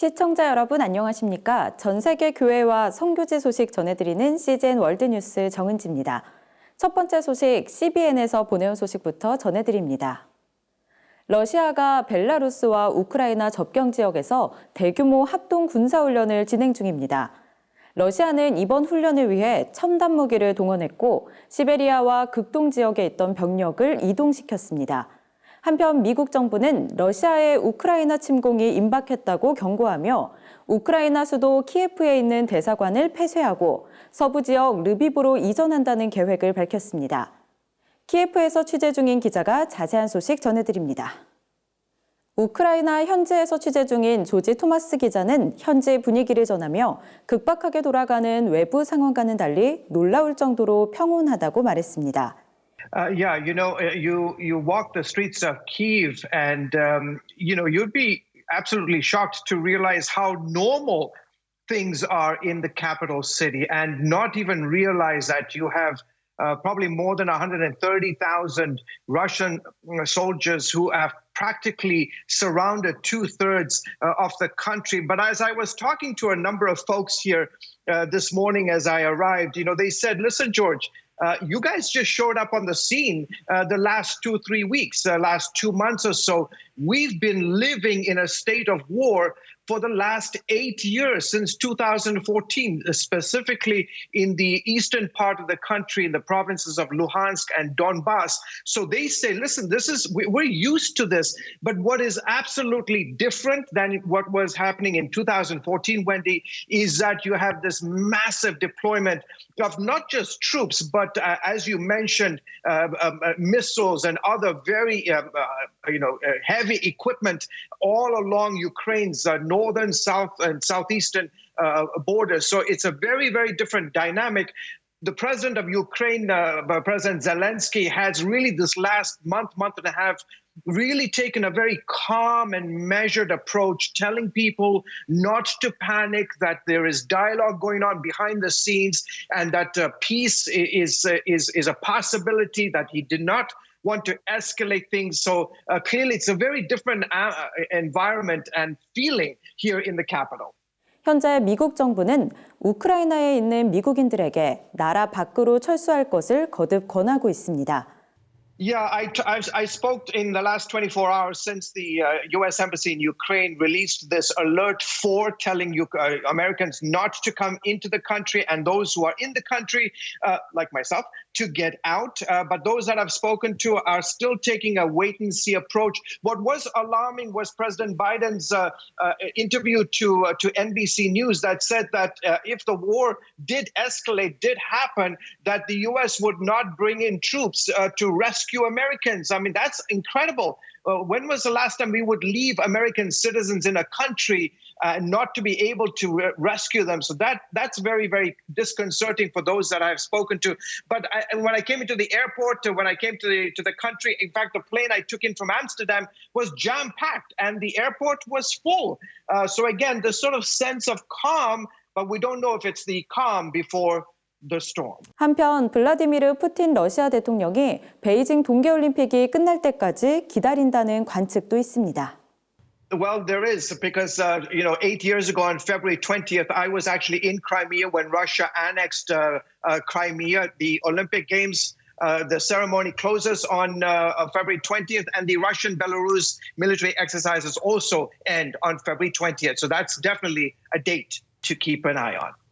시청자 여러분 안녕하십니까? 전 세계 교회와 선교지 소식 전해드리는 CGN월드뉴스 정은지입니다. 첫 번째 소식 CBN에서 보내온 소식부터 전해드립니다. 러시아가 벨라루스와 우크라이나 접경 지역에서 대규모 합동 군사훈련을 진행 중입니다. 러시아는 이번 훈련을 위해 첨단 무기를 동원했고 시베리아와 극동 지역에 있던 병력을 이동시켰습니다. 한편 미국 정부는 러시아의 우크라이나 침공이 임박했다고 경고하며 우크라이나 수도 키예프에 있는 대사관을 폐쇄하고 서부 지역 르비브로 이전한다는 계획을 밝혔습니다. 키예프에서 취재 중인 기자가 자세한 소식 전해드립니다. 우크라이나 현지에서 취재 중인 조지 토마스 기자는 현지 분위기를 전하며 급박하게 돌아가는 외부 상황과는 달리 놀라울 정도로 평온하다고 말했습니다. You walk the streets of Kyiv and, you'd be absolutely shocked to realize how normal things are in the capital city and not even realize that you have probably more than 130,000 Russian soldiers who have practically surrounded two-thirds of the country. But as I was talking to a number of folks here this morning as I arrived, they said, listen, George, you guys just showed up on the scene the last 2-3 weeks, last 2 months or so. We've been living in a state of war for the last 8 years, since 2014, specifically in the eastern part of the country, in the provinces of Luhansk and Donbass. So they say, listen, we're used to this. But what is absolutely different than what was happening in 2014, Wendy, is that you have this massive deployment of not just troops, but as you mentioned, missiles and other very heavy equipment all along Ukraine's northern, south, and southeastern borders. So it's a very, very different dynamic. The president of Ukraine, President Zelensky, has really this last month and a half really taken a very calm and measured approach, telling people not to panic, that there is dialogue going on behind the scenes, and that peace is a possibility, that he did not want to escalate things. So clearly it's a very different environment and feeling here in the capital. 현재 미국 정부는 우크라이나에 있는 미국인들에게 나라 밖으로 철수할 것을 거듭 권하고 있습니다. Yeah, I spoke in the last 24 hours since the U.S. Embassy in Ukraine released this alert for telling Americans not to come into the country, and those who are in the country, like myself, to get out. But those that I've spoken to are still taking a wait-and-see approach. What was alarming was President Biden's interview to NBC News that said that if the war did happen, that the U.S. would not bring in troops to rescue Americans. I mean, that's incredible. When was the last time we would leave American citizens in a country not to be able to rescue them? So that's very, very disconcerting for those that I've spoken to. But when I came into the airport, when I came to the country, in fact, the plane I took in from Amsterdam was jam-packed and the airport was full. So again, the sort of sense of calm, but we don't know if it's the calm before the storm. 한편 블라디미르 푸틴 러시아 대통령이 베이징 동계올림픽이 끝날 때까지 기다린다는 관측도 있습니다. Well, there is, because, 8 years ago on February 20th, I was actually in Crimea when Russia annexed Crimea. The Olympic Games, the ceremony closes on February 20th, and the Russian-Belarus military exercises also end on February 20th. So that's definitely a date to keep an eye on.